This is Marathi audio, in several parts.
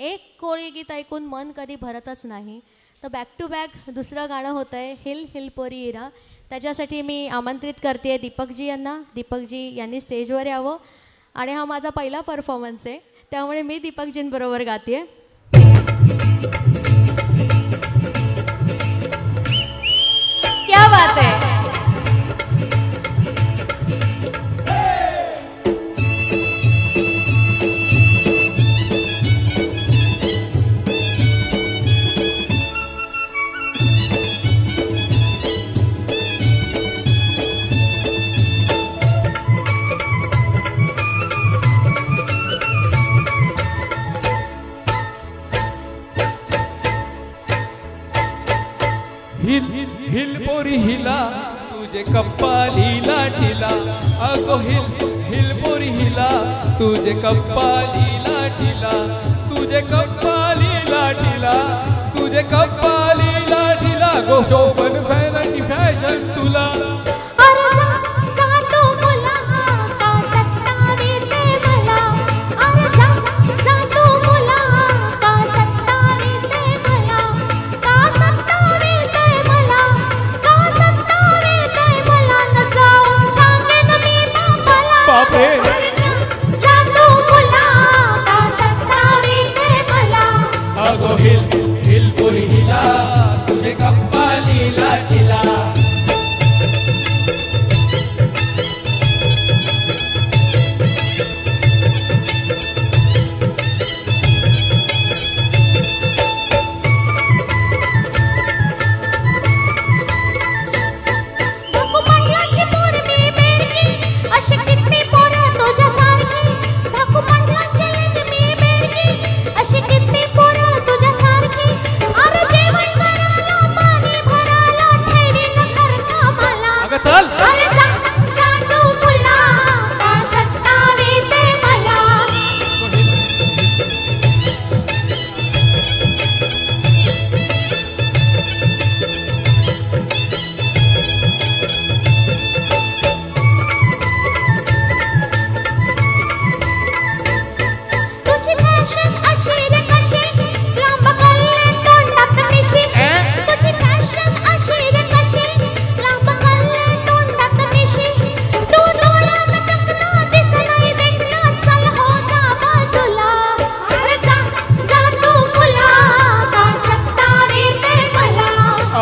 एक कोळी गीत ऐकून मन कधी भरतच नाही. तर बॅक टू बॅक दुसरं गाणं होतं आहे हिल हिल पोरी इरा. त्याच्यासाठी मी आमंत्रित करते आहे दीपकजी यांना. दीपकजी यांनी स्टेजवर यावं आणि हा माझा पहिला परफॉर्मन्स आहे, त्यामुळे मी दीपकजींबरोबर गाते आहे. क्या बात है. हिल हिल पोरी हिला तुझे कप्पालीला ठिला. अगो हिल हिल पोरी हिला तुझे कप्पालीला ठिला. तुझे कप्पालीला ठिला. तुझे कप्पालीला ठिला. गो शोभन फॅनटी फॅशन तुला. अगो हिल हिल पोरी हिला तुझे कप्पालीला ठिला.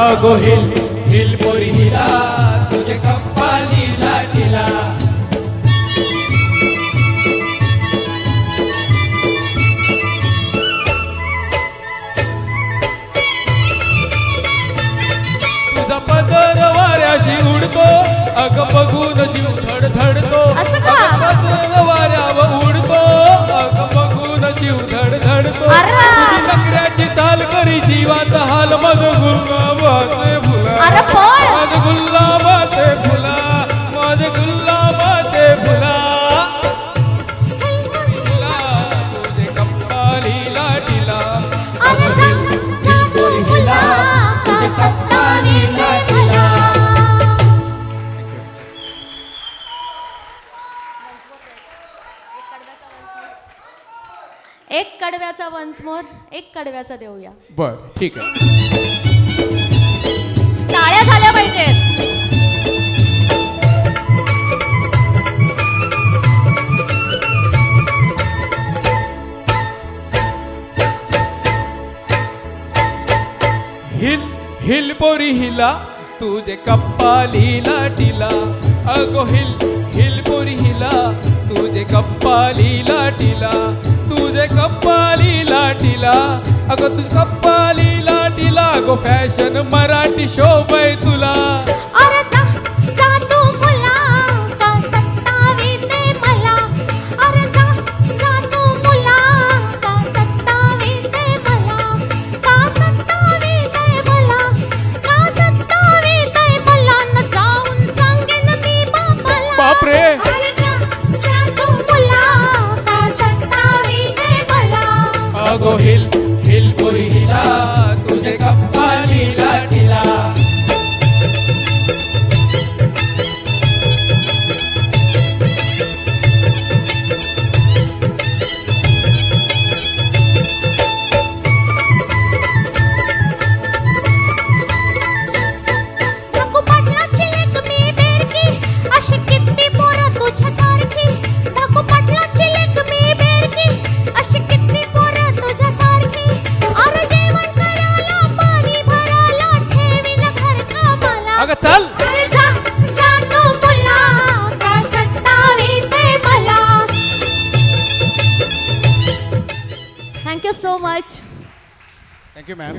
अगो हिल हिल पोरी हिला तुझे कप्पालीला ठिला. तुझा पदर वाऱ्याशी उडतो अग बघून जीव धडधडतो. पदर वाऱ्यावर उडतो अग बघून जीव धडधडतो. तुझी नखऱ्याची चाल करी जीवाचा हाल. मग गुलाबाचे फुला. माझे गुलाबाचे फुला. माझे गुलाबाचे फुला. तुझे कप्पालीला ठिला. तुझे कप्पालीला ठिला. एक कडव्याचा वन्स मोर. एक कडव्याचा देऊया. बर ठीक आहे. टाळ्या झाल्या पाहिजेत. हिल हिल पोरी हिला तुझे कप्पालीला ठिला. अगो हिल हिल पोरी हिला तुझे कप्पालीला ठिला. तुझे कप्पालीला ठिला. अगो तुझे कप्पालीला ठिला. गो फॅशन मराठी शोभय तुला. बापरे. अगो हिल हिल पोरी हिला तुझे कप्पालीला ठिला. Much thank you ma'am.